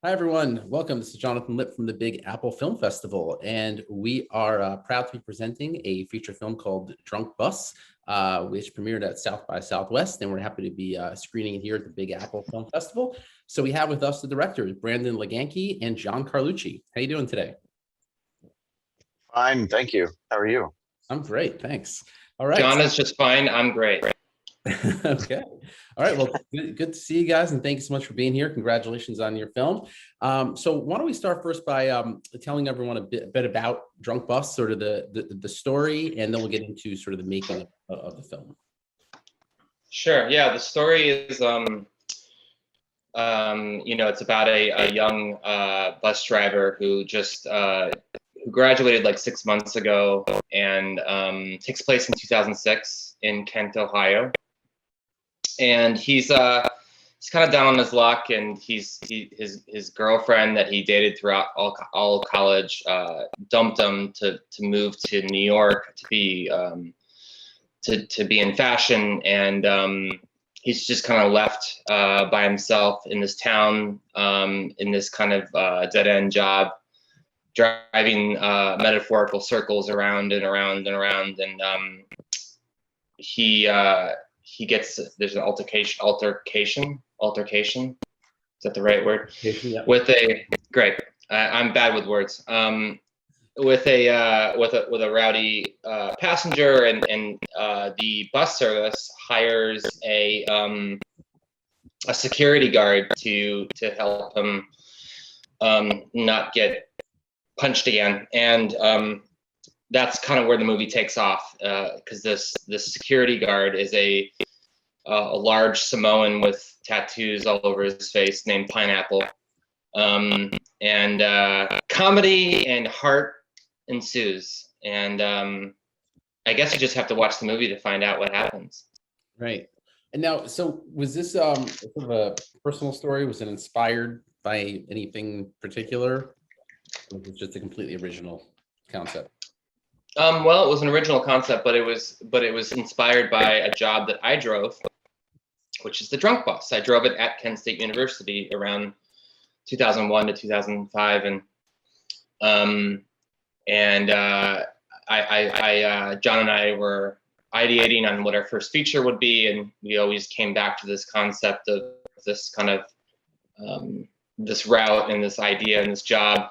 Hi, everyone. Welcome. This is Jonathan Lipp from the Big Apple Film Festival, and we are proud to be presenting a feature film called Drunk Bus, which premiered at South by Southwest, and we're happy to be screening it here at the Big Apple Film Festival. So we have with us the directors, Brandon LaGanke and John Carlucci. How you doing today? Fine, thank you. How are you? I'm great, thanks. All right. John is just fine. I'm great. Okay. All right. Well, good to see you guys, and thank you so much for being here. Congratulations on your film. So why don't we start first by telling everyone a bit about Drunk Bus, sort of the story, and then we'll get into sort of the making of the film. Sure. Yeah, the story is, it's about a young bus driver who just who graduated like 6 months ago, and takes place in 2006 in Kent, Ohio. And he's kind of down on his luck, and his girlfriend that he dated throughout all college dumped him to move to New York to be in fashion, and he's just kind of left by himself in this town, in this kind of dead end job, driving metaphorical circles around and around and around, and he gets, there's an altercation. Is that the right word? Yeah. With a great, I'm bad with words. With a rowdy passenger, and the bus service hires a security guard to help him not get punched again, and that's kind of where the movie takes off, because this security guard is a large Samoan with tattoos all over his face named Pineapple, and comedy and heart ensues, and I guess you just have to watch the movie to find out what happens. Right. And now, so was this sort of a personal story? Was it inspired by anything particular? Or was it just a completely original concept? Well, it was an original concept, but it was inspired by a job that I drove, which is the drunk bus. I drove it at Kent State University around 2001 to 2005, and John and I were ideating on what our first feature would be, and we always came back to this concept of this kind of this route and this idea and this job,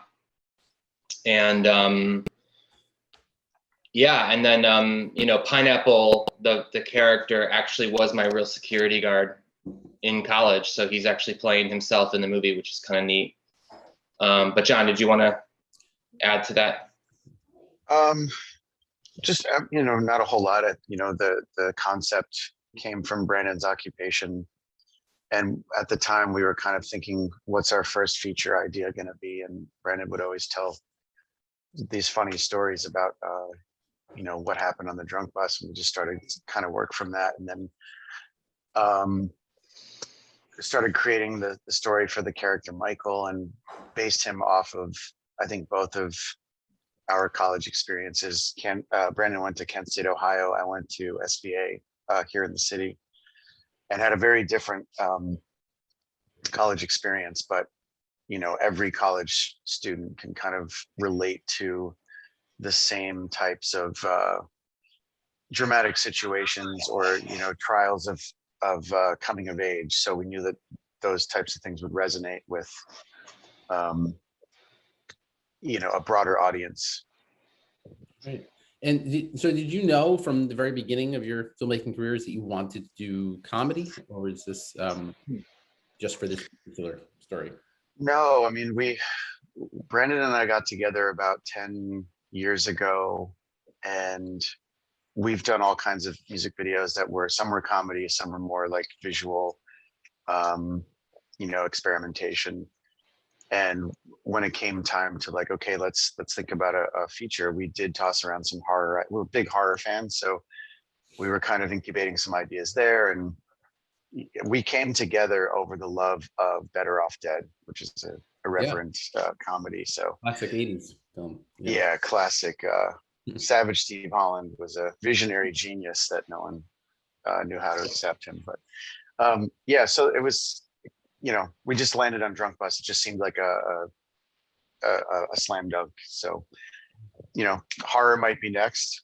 and yeah, and then Pineapple, the character, actually was my real security guard in college, so he's actually playing himself in the movie, which is kind of neat. But John, did you want to add to that? Just not a whole lot. The concept came from Brandon's occupation, and at the time we were kind of thinking, what's our first feature idea going to be? And Brandon would always tell these funny stories about what happened on the drunk bus, and we just started kind of work from that, and then started creating the story for the character Michael, and based him off of, I think, both of our college experiences. Brandon went to Kent State, Ohio. I went to SVA here in the city, and had a very different college experience, but every college student can kind of relate to the same types of dramatic situations, or trials of coming of age. So we knew that those types of things would resonate with a broader audience. Right. And so did you know from the very beginning of your filmmaking careers that you wanted to do comedy, or is this just for this particular story? No, I mean, Brandon and I got together about 10 years ago, and we've done all kinds of music videos some were comedy, some were more like visual, experimentation. And when it came time to like, okay, let's think about a feature, we did toss around some horror. We're big horror fans, so we were kind of incubating some ideas there, and we came together over the love of Better Off Dead, which is a reference comedy. So Classic 80s film. Yeah, classic. Savage Steve Holland was a visionary genius that no one knew how to accept him. But so it was we just landed on Drunk Bus. It just seemed like a slam dunk. So, horror might be next,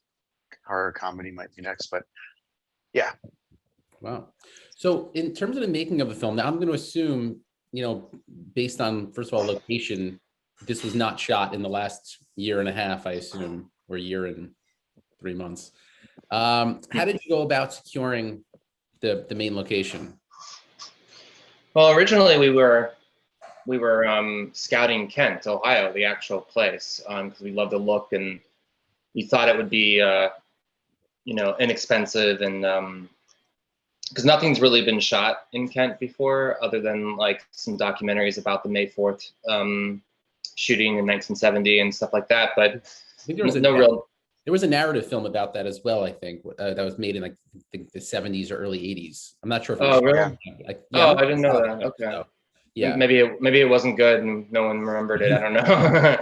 horror comedy might be next, but yeah. Wow. So in terms of the making of the film, now I'm going to assume, based on, first of all, location, this was not shot in the last year and a half, I assume, or a year and 3 months. How did you go about securing the main location? Well, originally we were scouting Kent, Ohio, the actual place, because we loved the look and we thought it would be, inexpensive, and because nothing's really been shot in Kent before, other than like some documentaries about the May 4th shooting in 1970 and stuff like that. But I think there was a narrative film about that as well, I think, that was made in like I think the 70s or early 80s. I'm not sure if it was. Oh, really? Yeah, I didn't know that. Okay. So, yeah. Maybe it wasn't good and no one remembered it. I don't know.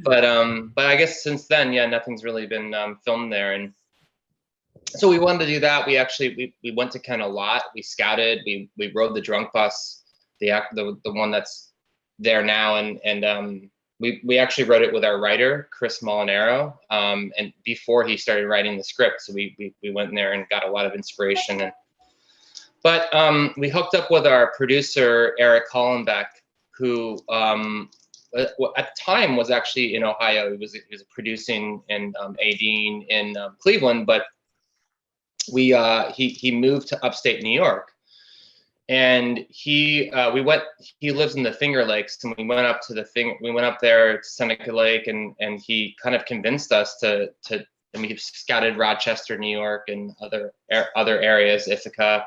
But I guess since then, yeah, nothing's really been filmed there. And so we wanted to do that. We went to Kent a lot. We scouted. We rode the Drunk Bus, the one that's there now, and we actually wrote it with our writer Chris Molinaro, and before he started writing the script. So we went in there and got a lot of inspiration. But we hooked up with our producer Eric Hollenbeck, who at the time was actually in Ohio. He was producing and ADing in Cleveland, but he moved to upstate New York, and he lives in the Finger Lakes, and we went up there to Seneca Lake, and he kind of convinced us to and we scouted Rochester, New York, and other areas, Ithaca.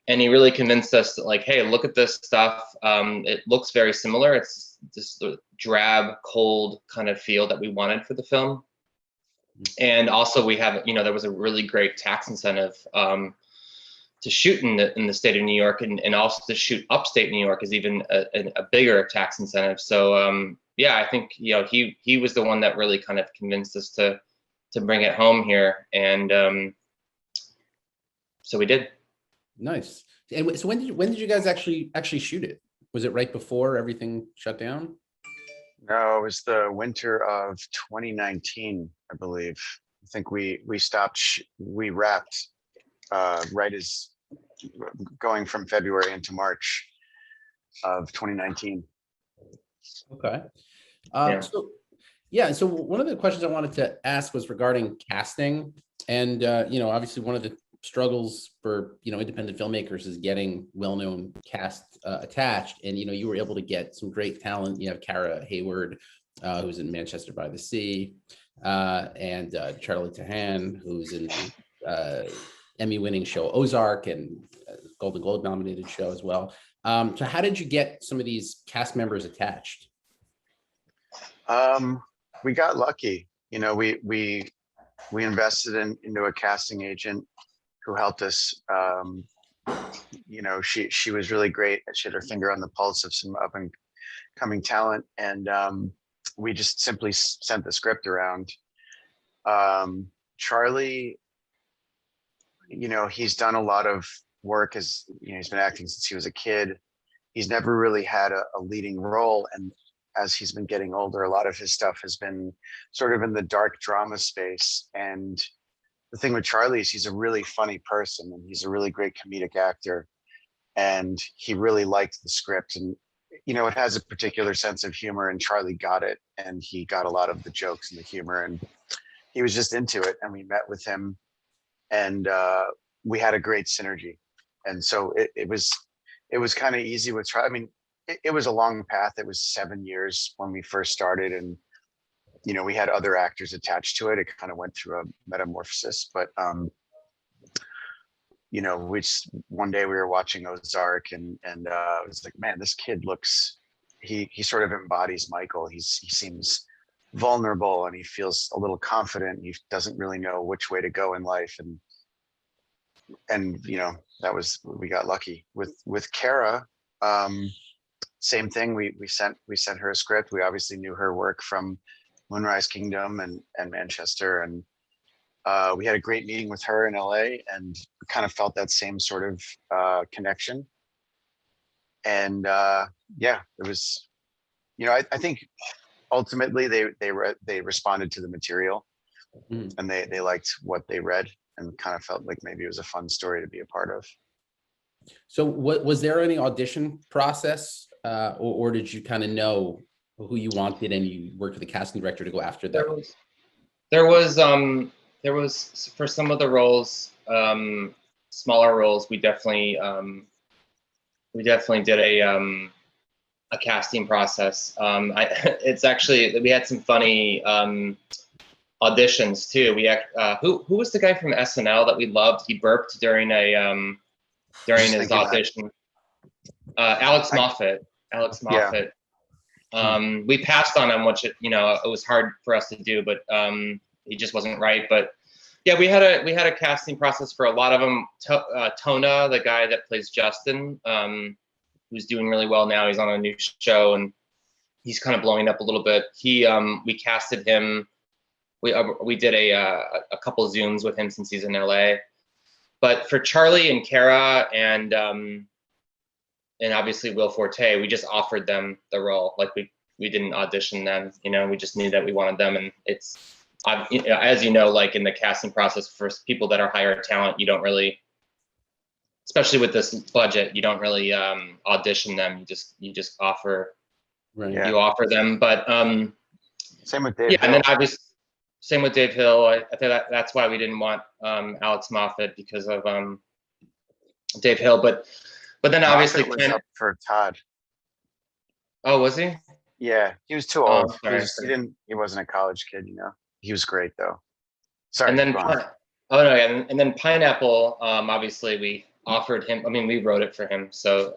And he really convinced us that, like, hey, look at this stuff. It looks very similar. It's this drab, cold kind of feel that we wanted for the film. And also we have, there was a really great tax incentive to shoot in the state of New York, and also to shoot upstate New York is even a bigger tax incentive. So yeah, I think, he was the one that really kind of convinced us to bring it home here. And so we did. Nice. And so when did you guys actually shoot it? Was it right before everything shut down? No, it was the winter of 2019, I believe. I think we wrapped right as going from February into March of 2019. Okay. Yeah. So one of the questions I wanted to ask was regarding casting, and obviously one of the struggles for independent filmmakers is getting well-known cast attached, and you were able to get some great talent. You have Kara Hayward, who's in Manchester by the Sea, and Charlie Tahan, who's in Emmy-winning show Ozark and Golden Globe nominated show as well. So how did you get some of these cast members attached? We got lucky. We invested into a casting agent who helped us. She was really great. She had her finger on the pulse of some up and coming talent, and we just simply sent the script around. Charlie, he's done a lot of work as he's been acting since he was a kid. He's never really had a leading role, and as he's been getting older, a lot of his stuff has been sort of in the dark drama space. And the thing with Charlie is he's a really funny person, and he's a really great comedic actor, and he really liked the script, and it has a particular sense of humor, and Charlie got it, and he got a lot of the jokes and the humor, and he was just into it. And we met with him, and we had a great synergy. And so it was kind of easy with Charlie. I mean, it was a long path. It was 7 years when we first started, and we had other actors attached to it. It kind of went through a metamorphosis, but which one day we were watching Ozark, and I was like, man, this kid looks, he sort of embodies Michael. He seems vulnerable, and he feels a little confident. He doesn't really know which way to go in life, and we got lucky with Kara. Same thing. We sent her a script. We obviously knew her work from Moonrise Kingdom and Manchester, and we had a great meeting with her in LA, and kind of felt that same sort of connection. And yeah, it was, I think ultimately they responded to the material, Mhm. and they liked what they read, and kind of felt like maybe it was a fun story to be a part of. So what was there any audition process, or did you kind of know who you wanted and you worked with the casting director to go after There them? was there was there was for some of the roles, smaller roles, we definitely did a casting process. It's actually, we had some funny auditions too. Who was the guy from SNL that we loved? He burped during during Just his thinking that, audition. Alex Moffat. Alex yeah, Moffat. We passed on him, which it was hard for us to do, but he just wasn't right. But yeah, we had a casting process for a lot of them. Tona, the guy that plays Justin, who's doing really well now. He's on a new show and he's kind of blowing up a little bit. We casted him. We did a couple Zooms with him since he's in LA. But for Charlie and Kara and obviously Will Forte, we just offered them the role. Like we didn't audition them. We just knew that we wanted them, and it's as like in the casting process for people that are higher talent, you don't really, especially with this budget, you don't really audition them. You just offer. Right. Yeah. You offer them, but same with Dave yeah, Hill. and then obviously same with Dave Hill. I think that's why we didn't want Alex Moffat, because of Dave Hill, but then obviously Moffat was up for Todd. Oh, was he? Yeah, he was too Oh, old. sorry. He wasn't a college kid, He was great though. Sorry. And then go on. oh no, and then Pineapple, obviously we offered him. I mean, we wrote it for him, so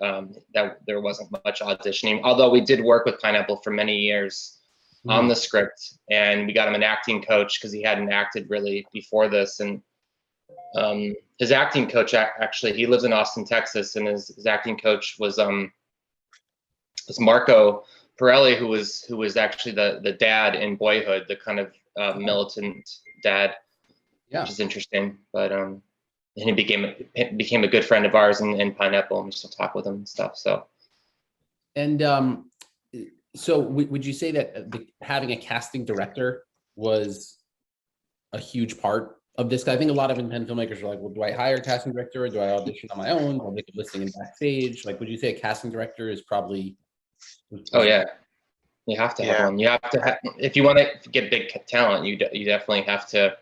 that there wasn't much auditioning. Although we did work with Pineapple for many years on the script, and we got him an acting coach because he hadn't acted really before this. And his acting coach, actually, he lives in Austin, Texas, and his acting coach was Marco Pirelli, who was actually the dad in Boyhood, the kind of militant dad. Yeah. Which is interesting. But and he became a good friend of ours in Pineapple, and we still talk with him and stuff. So. And so would you say that having a casting director was a huge part of this? I think a lot of independent filmmakers are like, well, do I hire a casting director or do I audition on my own? I'll make a listing in backstage. Like, would you say a casting director is probably? Oh yeah, you have to have one. You have to have, if you want to get big talent, you definitely have to.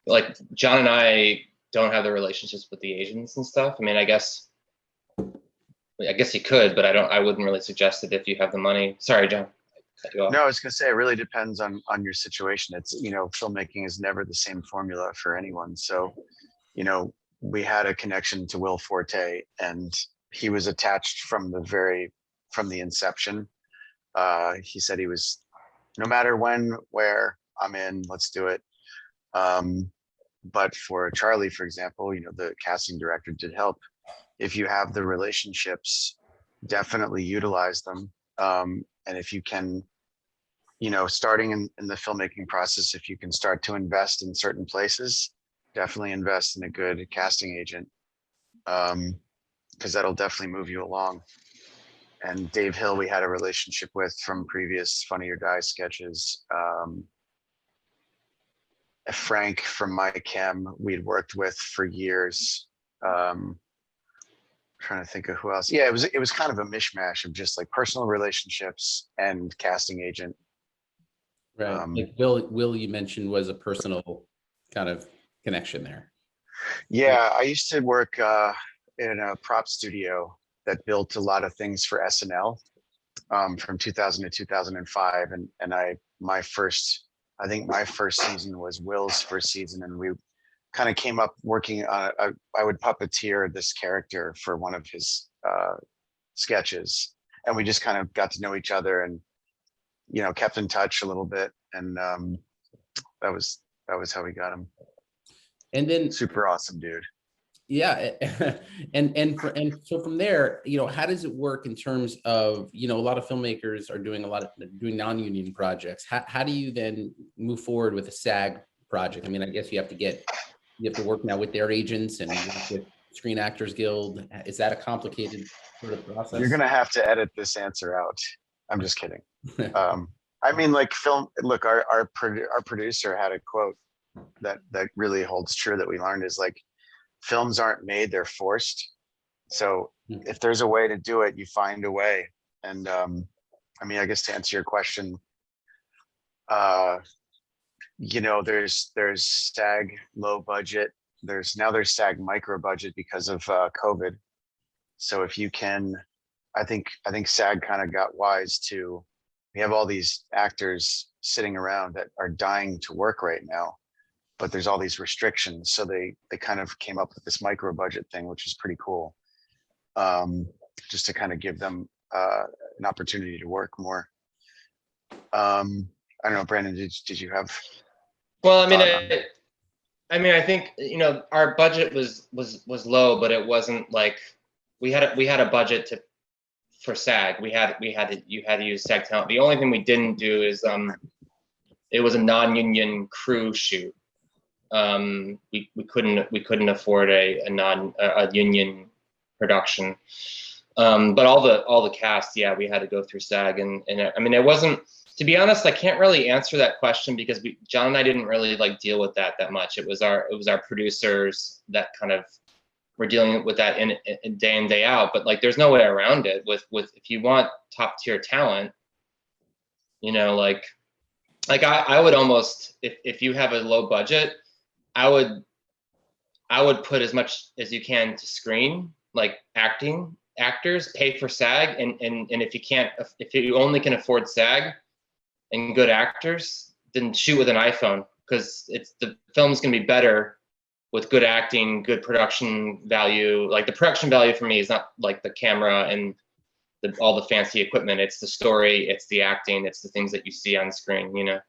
Like John and I don't have the relationships with the agents and stuff. I mean, I guess you could, but I wouldn't really suggest it if you have the money. Sorry, John. No, I was gonna say it really depends on your situation. It's filmmaking is never the same formula for anyone. So, we had a connection to Will Forte, and he was attached from the inception. He said he was, no matter when, where, I'm in, let's do it. But for Charlie, for example, the casting director did help. If you have the relationships, definitely utilize them. And if you can, starting in the filmmaking process, if you can start to invest in certain places, definitely invest in a good casting agent, because that'll definitely move you along. And Dave Hill, we had a relationship with from previous Funny or Die sketches. Frank from My Chem, we'd worked with for years. Trying to think of who else. Yeah, it was kind of a mishmash of just like personal relationships and casting agent. Right. Like Will, you mentioned was a personal kind of connection there. Yeah, I used to work in a prop studio that built a lot of things for SNL from 2000 to 2005, and I think my first season was Will's first season, and we kind of came up working on I would puppeteer this character for one of his sketches, and we just kind of got to know each other and kept in touch a little bit, and that was how we got him. And then super awesome dude. Yeah, and so from there, how does it work in terms of, a lot of filmmakers are doing doing non-union projects. How do you then move forward with a SAG project? I mean, I guess you have to work now with their agents and work with Screen Actors Guild? Is that a complicated sort of process? You're gonna have to edit this answer out. I'm just kidding. I mean, like film. Look, our producer had a quote that really holds true that we learned is like, films aren't made, they're forced. So if there's a way to do it, you find a way. And I mean, I guess to answer your question, you know, there's SAG low budget. There's SAG micro budget because of COVID. So if you can, I think SAG kind of got wise to, we have all these actors sitting around that are dying to work right now, but there's all these restrictions. So they kind of came up with this micro budget thing, which is pretty cool. Just to kind of give them an opportunity to work more. I don't know, Brandon, did you have? Well, I mean, I think, you know, our budget was low, but it wasn't like we had a budget for SAG. You had to use SAG talent. The only thing we didn't do is it was a non-union crew shoot. We couldn't afford a union production. But all the cast, yeah, we had to go through SAG, and I mean, it wasn't, to be honest, I can't really answer that question because John and I didn't really like deal with that much. It was our producers that kind of were dealing with that in day in, day out. But like, there's no way around it with if you want top tier talent, you know, like I would almost, if you have a low budget, I would put as much as you can to screen, like actors, pay for SAG, and if you only can afford SAG and good actors, then shoot with an iPhone, because the film's gonna be better with good acting, good production value. Like, the production value for me is not like the camera and all the fancy equipment. It's the story, it's the acting, it's the things that you see on screen, you know?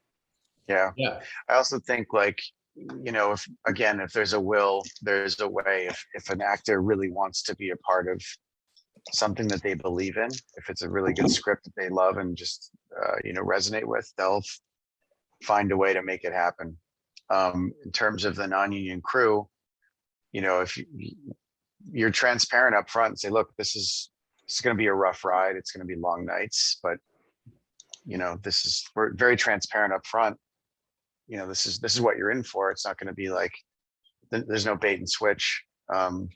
Yeah. Yeah. I also think, like, you know, if there's a will, there's a way. If an actor really wants to be a part of something that they believe in, if it's a really good script that they love and just you know, resonate with, they'll find a way to make it happen. In terms of the non-union crew, you know, if you're transparent up front and say, look, this is going to be a rough ride, it's going to be long nights, but you know, we're very transparent up front. You know, this is what you're in for. It's not going to be like, there's no bait and switch. And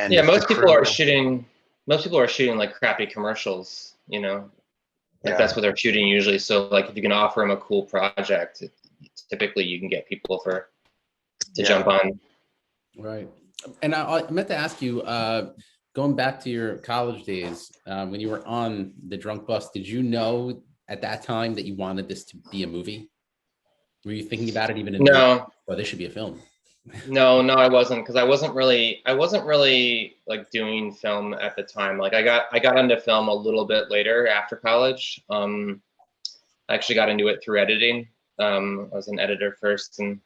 yeah, most people are shooting like crappy commercials, you know, like that's what they're shooting usually. So like, if you can offer them a cool project, typically you can get people to jump on. Right. And I meant to ask you, going back to your college days, when you were on the Drunk Bus, did you know at that time that you wanted this to be a movie? Were you thinking about it even in No. Oh, this should be a film? No, I wasn't, because I wasn't really like doing film at the time. Like, I got into film a little bit later after college. I actually got into it through editing. I was an editor first and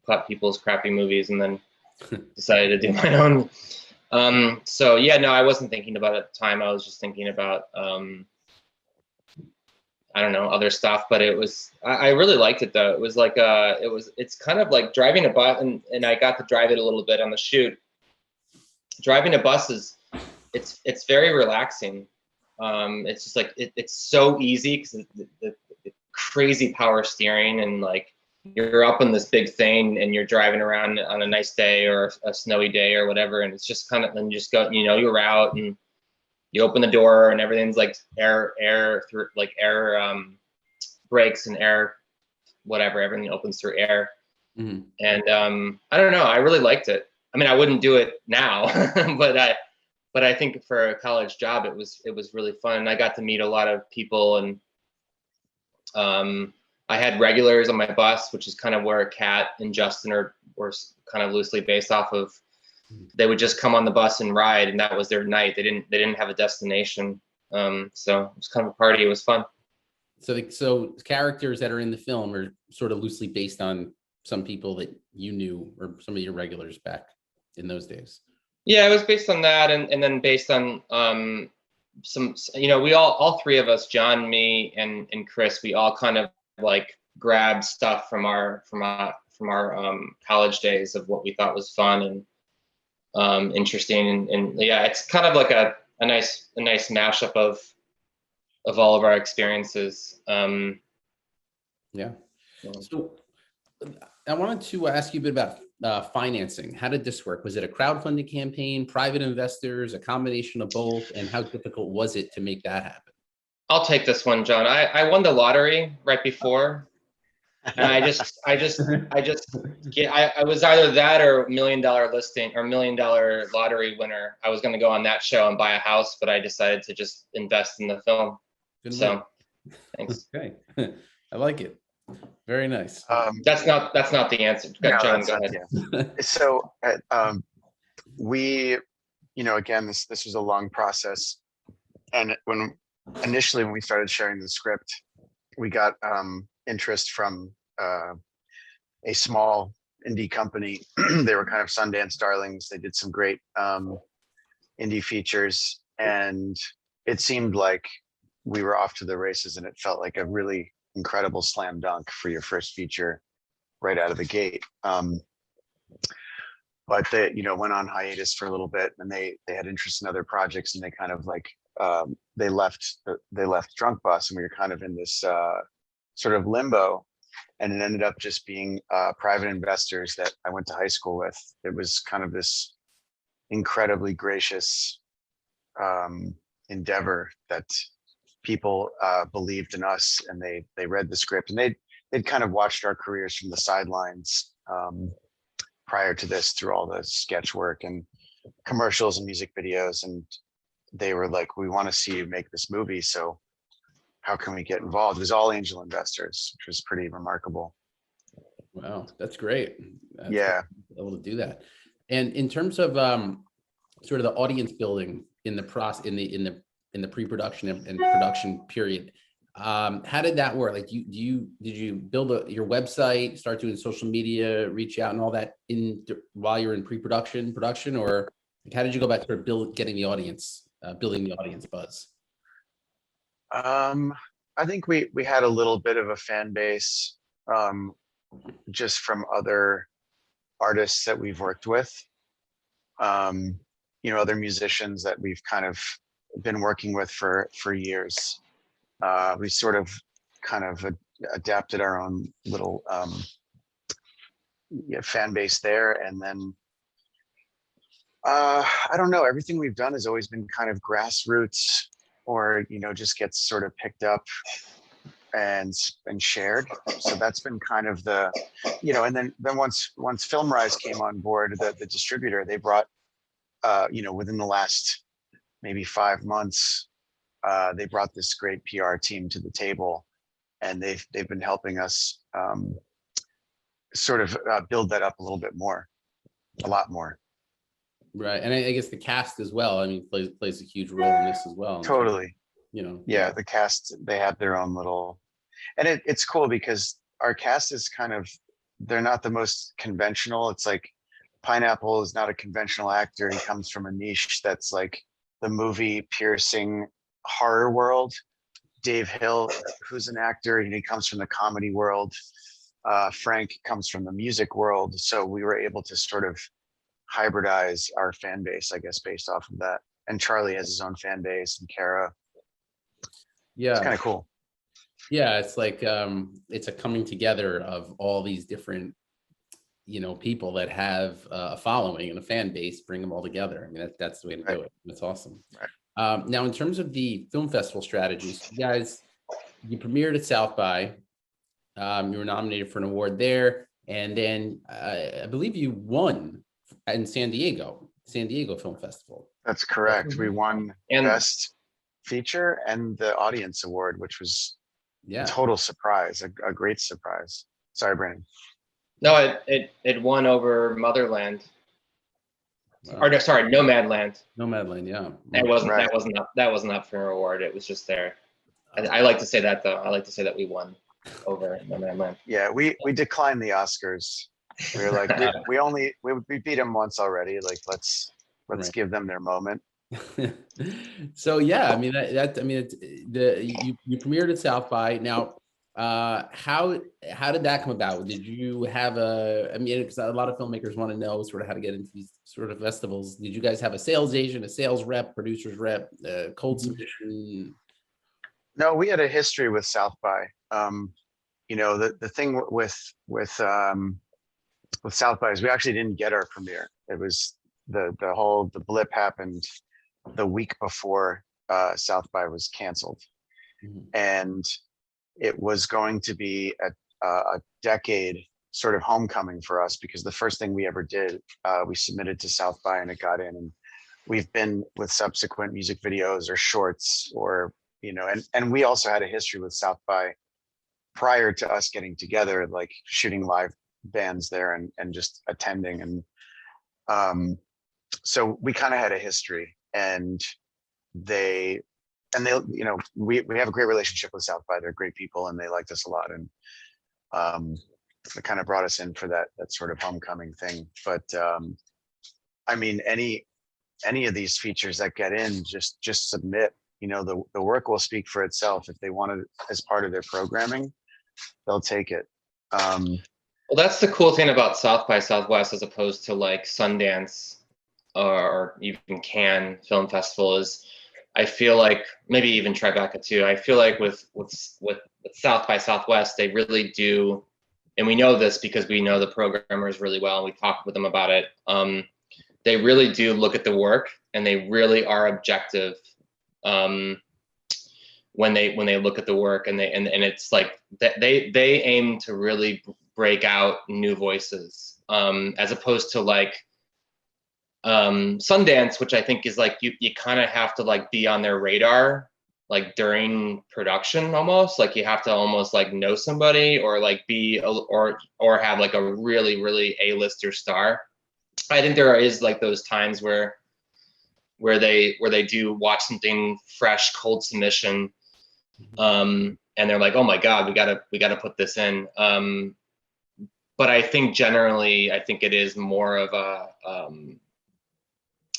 cut people's crappy movies, and then decided to do my own. So yeah, no, I wasn't thinking about it at the time. I was just thinking about I don't know, other stuff, but I really liked it though. It was like, it's kind of like driving a bus, and I got to drive it a little bit on the shoot. Driving a bus it's very relaxing. It's just like, it's so easy because the crazy power steering, and like, you're up on this big thing and you're driving around on a nice day or a snowy day or whatever. And it's just kind of, then you just go, you know, you're out and you open the door and everything's like air through, like air brakes and air, whatever, everything opens through air. Mm-hmm. And I don't know, I really liked it. I mean, I wouldn't do it now, but I think for a college job, it was really fun. I got to meet a lot of people, and I had regulars on my bus, which is kind of where Kat and Justin were kind of loosely based off of. They would just come on the bus and ride, and that was their night. They didn't have a destination. So it was kind of a party. It was fun. So characters that are in the film are sort of loosely based on some people that you knew, or some of your regulars back in those days. Yeah, it was based on that, and then based on some, you know, we all three of us, John, me, and Chris, we all kind of like grabbed stuff from our college days of what we thought was fun, interesting, and yeah, it's kind of like a nice mashup of all of our experiences. Yeah. So I wanted to ask you a bit about financing. How did this work? Was it a crowdfunding campaign, private investors, a combination of both? And how difficult was it to make that happen? I'll take this one, John. I won the lottery right before, and I was either that or $1 million listing or $1 million lottery winner. I was going to go on that show and buy a house, but I decided to just invest in the film. Good So, work. thanks. Okay, I like it. Very nice. That's not the answer. No, John, that's go not ahead. the answer. So we, again, this was a long process, and initially when we started sharing the script, we got interest from a small indie company. They were kind of Sundance darlings. They did some great indie features, and it seemed like we were off to the races, and it felt like a really incredible slam dunk for your first feature right out of the gate. But they, went on hiatus for a little bit, and they had interest in other projects, and they kind of like they left Drunk Bus, and we were kind of in this sort of limbo. And it ended up just being private investors that I went to high school with. It was kind of this incredibly gracious endeavor that people believed in us, and they read the script, and they'd kind of watched our careers from the sidelines prior to this through all the sketch work and commercials and music videos, and they were like, we want to see you make this movie, so how can we get involved? It was all angel investors, which was pretty remarkable. Wow, that's great. Yeah, able to do that. And in terms of sort of the audience building in the process, in the pre-production and production period, how did that work? Like, did you build your website, start doing social media, reach out and all that while you're in production, or how did you go about sort of getting the audience, building the audience buzz? I think we had a little bit of a fan base just from other artists that we've worked with, other musicians that we've kind of been working with for years. We sort of kind of adapted our own little fan base there. And then I don't know, everything we've done has always been kind of grassroots, or just gets sort of picked up and shared. So that's been kind of the, and then once FilmRise came on board, the distributor, they brought within the last maybe 5 months, they brought this great PR team to the table, and they've been helping us sort of build that up a little bit more, a lot more. Right, and I guess the cast as well. I mean, plays a huge role in this as well. Totally. Yeah, the cast, they have their own little, and it's cool because our cast is kind of, they're not the most conventional. It's like Pineapple is not a conventional actor. He comes from a niche that's like the movie piercing horror world. Dave Hill, who's an actor, he comes from the comedy world. Frank comes from the music world. So we were able to sort of hybridize our fan base, I guess, based off of that. And Charlie has his own fan base, and Kara. Yeah, it's kind of cool. Yeah, it's like it's a coming together of all these different people that have a following and a fan base, bring them all together. I mean, that's the way to do it. That's awesome. Right. Now, in terms of the film festival strategies, you premiered at South by. You were nominated for an award there, and then I believe you won in San Diego Film Festival. That's correct. We won Best Feature and the Audience Award, which was a total surprise, a great surprise. Sorry, Brandon. No, it won over Motherland. Wow. Or no, sorry, Nomadland. Nomadland, yeah. That wasn't up for an award. It was just there. I like to say that though. I like to say that we won over Nomadland. Yeah, we declined the Oscars. We were like, we beat them once already. Like, let's give them their moment. So yeah, I mean you premiered at South by. Now, How did that come about? Did you have I mean, because a lot of filmmakers want to know sort of how to get into these sort of festivals. Did you guys have a sales agent, a sales rep, producer's rep, cold submission? No, we had a history with South by. You know, the thing with South by is we actually didn't get our premiere. It was the blip happened the week before South by was canceled, and it was going to be a decade sort of homecoming for us, because the first thing we ever did, we submitted to South by and it got in, and we've been with subsequent music videos or shorts, or you know, and we also had a history with South by prior to us getting together, like shooting live bands there and just attending, and so we kind of had a history, and they you know, we have a great relationship with South by. They're great people and they liked us a lot, and it kind of brought us in for that sort of homecoming thing. But I mean, any of these features that get in, just submit. You know, the work will speak for itself. If they want it as part of their programming, they'll take it. Well, that's the cool thing about South by Southwest as opposed to like Sundance or even Cannes Film Festival is, I feel like, maybe even Tribeca too. I feel like with South by Southwest, they really do, and we know this because we know the programmers really well and we talked with them about it. They really do look at the work and they really are objective when they look at the work, and it's like that they aim to really break out new voices, as opposed to like Sundance, which I think is like you kind of have to like be on their radar like during production, almost like you have to almost like know somebody or like be or have like a really A-lister star. I think there is like those times where they do watch something fresh, cold submission, and they're like, oh my god, we gotta put this in. But I think generally, I think it is more of a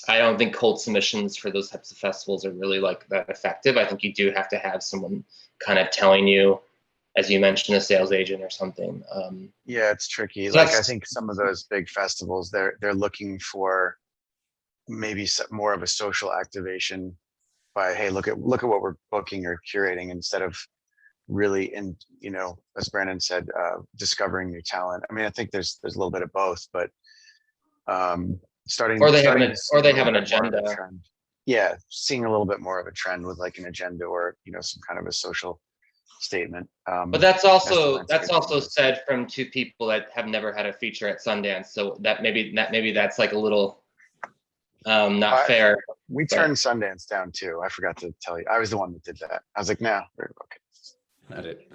I don't think cold submissions for those types of festivals are really like that effective. I think you do have to have someone kind of telling you, as you mentioned, a sales agent or something. Yeah, it's tricky. So Like I think some of those big festivals, they're looking for maybe more of a social activation by, hey, look at what we're booking or curating, instead of really you know, as Brandon said, discovering new talent. I mean, I think there's a little bit of both, but or they have an agenda. Yeah, seeing a little bit more of a trend with like an agenda or, you know, some kind of a social statement. But that's also said from two people that have never had a feature at Sundance, so that maybe that's like a little not fair. We turned Sundance down too. I forgot to tell you. I was the one that did that. I was like, no, we're okay. Not it.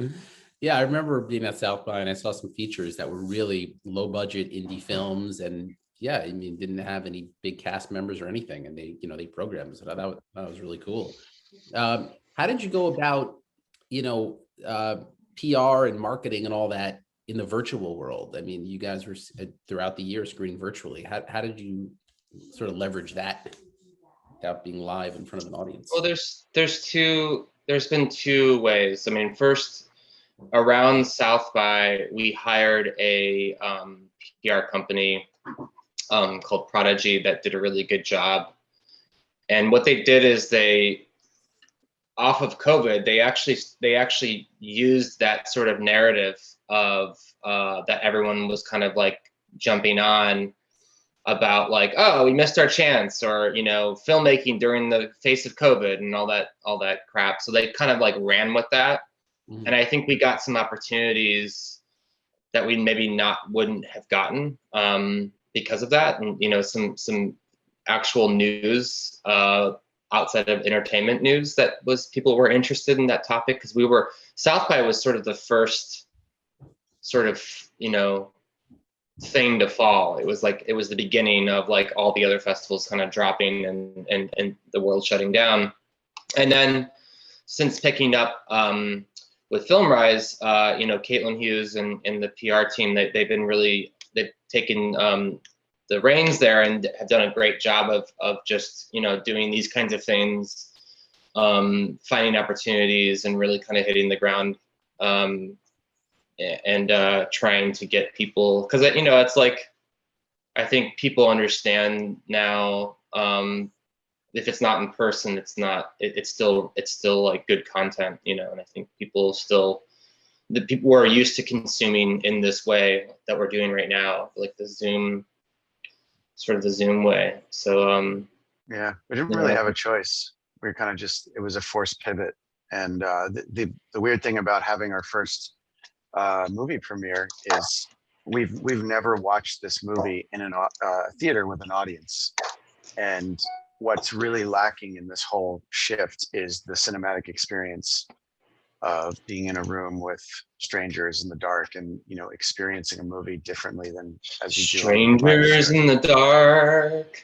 Yeah, I remember being at South by and I saw some features that were really low budget indie films, and yeah, I mean, didn't have any big cast members or anything, and they, you know, they programmed. So that was really cool. How did you go about, you know, PR and marketing and all that in the virtual world? I mean, you guys were throughout the year screening virtually. How did you sort of leverage that without being live in front of an audience? Well, there's been two ways. I mean, first, around South by, we hired a PR company called Prodigy that did a really good job. And what they did is off of COVID, they actually used that sort of narrative of that everyone was kind of like jumping on about, like, oh, we missed our chance, or, you know, filmmaking during the face of COVID and all that crap. So they kind of like ran with that. Mm-hmm. And I think we got some opportunities that we maybe wouldn't have gotten because of that. And, you know, some actual news outside of entertainment news that people were interested in that topic, because South by was sort of the first sort of, you know, thing to fall. It was the beginning of like all the other festivals kind of dropping and the world shutting down. And then since picking up with FilmRise, you know, Caitlin Hughes and the PR team, they've taken the reins there and have done a great job of just, you know, doing these kinds of things, finding opportunities and really kind of hitting the ground and trying to get people, because it's like, I think people understand now, if it's not in person, it's still like good content, and I think the people who are used to consuming in this way that we're doing right now, like the Zoom way. So yeah, we didn't really have a choice. We were kind of it was a forced pivot. And the weird thing about having our first movie premiere is we've never watched this movie in a theater with an audience. And what's really lacking in this whole shift is the cinematic experience of being in a room with strangers in the dark and experiencing a movie differently than as you do. Strangers in the dark.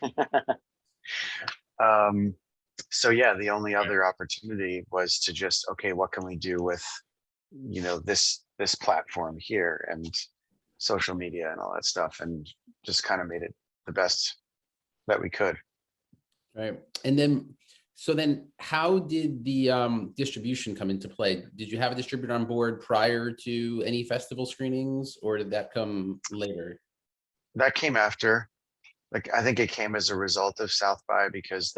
So yeah, the only other opportunity was to just, okay, what can we do with this platform here and social media and all that stuff, and just kind of made it the best that we could. Right. And then how did the distribution come into play? Did you have a distributor on board prior to any festival screenings, or did that come later? That came after. Like, I think it came as a result of South by, because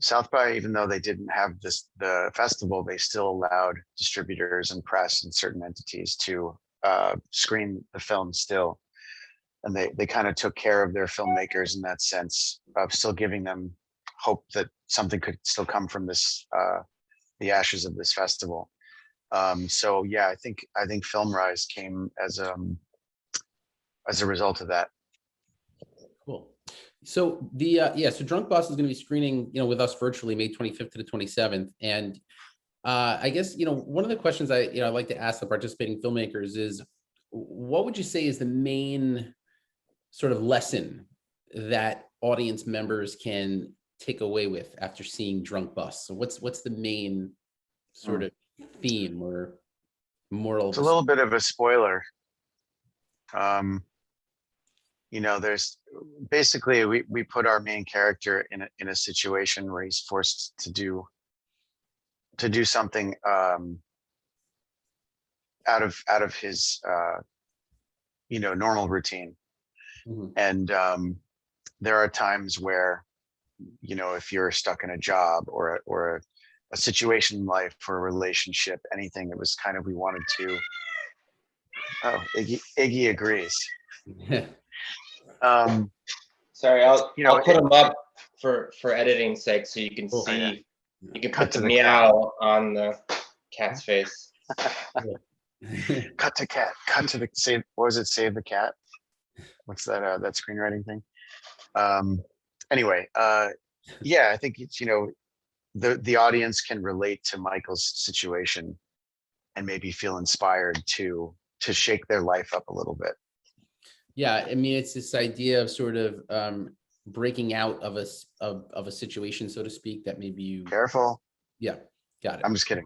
South by, even though they didn't have the festival, they still allowed distributors and press and certain entities to screen the film still. And they kind of took care of their filmmakers in that sense of still giving them hope that something could still come from this, the ashes of this festival. So yeah, I think FilmRise came as a result of that. Cool. So so Drunk Bus is going to be screening, with us virtually May 25th to the 27th. And I guess, one of the questions I like to ask the participating filmmakers is, what would you say is the main sort of lesson that audience members can take away with after seeing Drunk Bus? So what's the main sort of theme or moral? It's a little bit of a spoiler. There's basically we put our main character in a situation where he's forced to do something out of his normal routine. Mm-hmm. And there are times where if you're stuck in a job or a situation in life, or a relationship, anything, it was kind of, we wanted to. Oh, Iggy agrees. Sorry, I'll put them up for editing's sake, so you can see. Yeah. You can Cut put to the the meow on the cat's face. Cut to cat. Cut to the save. What was it? Save the cat. What's that? That screenwriting thing. Anyway, yeah, I think it's the audience can relate to Michael's situation and maybe feel inspired to shake their life up a little bit. Yeah, I mean, it's this idea of sort of breaking out of a situation, so to speak, that maybe you. Careful. Yeah, got it. I'm just kidding.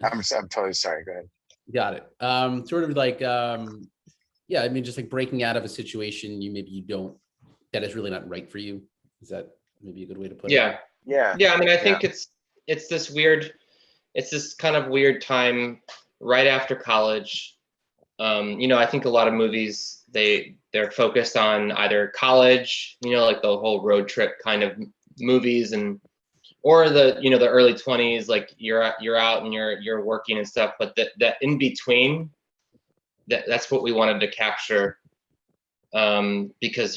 I'm totally sorry. Go ahead. Got it. Sort of like, yeah, I mean, just like breaking out of a situation that is really not right for you. Is that maybe a good way to put it? Yeah. I mean, I think it's this kind of weird time right after college. I think a lot of movies, they're focused on either college, like the whole road trip kind of movies, or the the early 20s, like you're out and you're working and stuff. But that in between, that's what we wanted to capture, because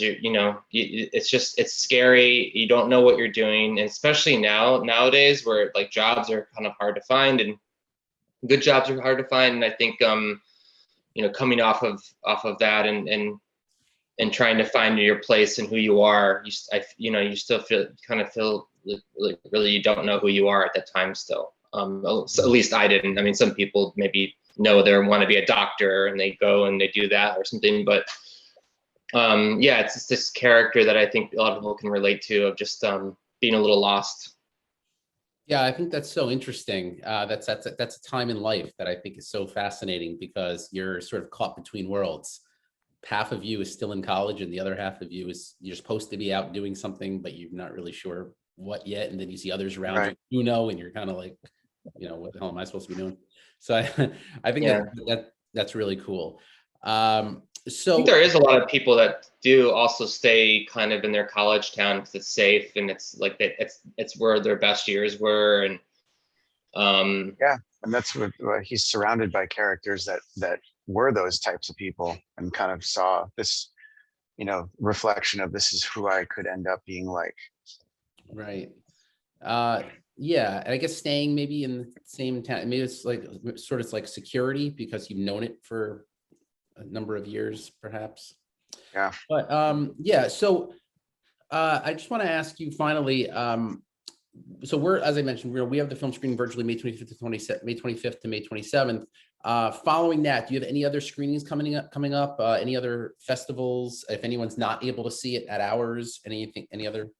it's scary. You don't know what you're doing, and especially nowadays where like jobs are kind of hard to find, and good jobs are hard to find. And I think coming off of that and trying to find your place and who you are, you still feel like really you don't know who you are at that time still. So at least I didn't. I mean, some people maybe know they want to be a doctor and they go and they do that or something, but yeah, it's just this character that I think a lot of people can relate to, of just being a little lost. Yeah, I think that's so interesting. That's a time in life that I think is so fascinating, because you're sort of caught between worlds. Half of you is still in college, and the other half of you is, you're supposed to be out doing something, but you're not really sure what yet. And then you see others around Right. you, and you're kind of like, what the hell am I supposed to be doing? So I think Yeah. that's really cool. I So think there is a lot of people that do also stay kind of in their college town because it's safe and it's like it's where their best years were. And Yeah, and that's what he's surrounded by characters that were those types of people, and kind of saw this, reflection of this is who I could end up being like. right. Yeah, and I guess staying maybe in the same town, maybe it's like sort of like security because you've known it for a number of years, perhaps. Yeah. But yeah, so I just want to ask you finally. So we're, as I mentioned, we have the film screening virtually May 25th to May 27th. Following that, do you have any other screenings coming up? Any other festivals? If anyone's not able to see it at ours, any other?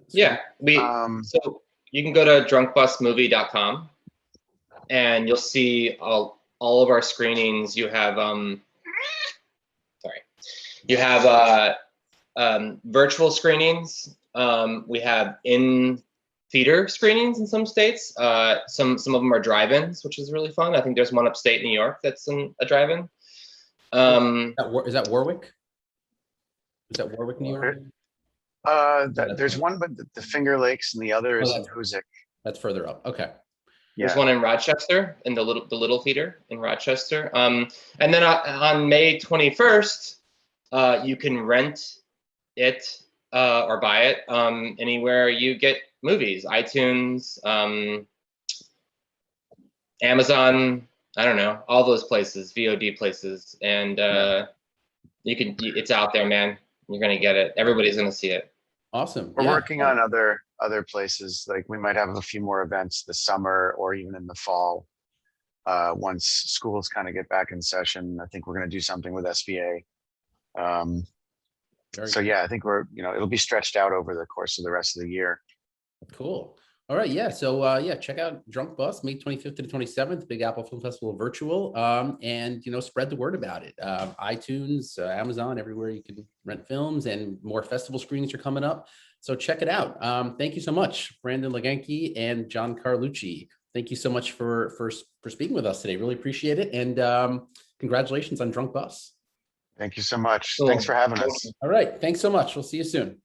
yeah, so you can go to drunkbusmovie.com and you'll see all of our screenings. You have virtual screenings. We have in theater screenings in some states. Some of them are drive-ins, which is really fun. I think there's one upstate New York that's in a drive-in. Is that Warwick? Is that Warwick, New York? There's one, but the Finger Lakes, and the other is in Hoosick. That's further up. Okay. There's one in Rochester, in the little theater in Rochester. And then on May 21st, you can rent it or buy it anywhere you get movies, iTunes, Amazon, I don't know, all those places, VOD places. And it's out there, man. You're gonna get it. Everybody's gonna see it. Awesome. We're working on other places. Like we might have a few more events this summer or even in the fall. Once schools kind of get back in session, I think we're going to do something with SVA. So yeah, I think it'll be stretched out over the course of the rest of the year. Cool. All right. Yeah. So yeah, check out Drunk Bus, May 25th to the 27th, Big Apple Film Festival virtual. And spread the word about it. iTunes, Amazon, everywhere you can rent films, and more festival screenings are coming up. So check it out. Thank you so much, Brandon LaGanke and John Carlucci. Thank you so much for speaking with us today. Really appreciate it. And congratulations on Drunk Bus. Thank you so much. Cool. Thanks for having us. All right. Thanks so much. We'll see you soon.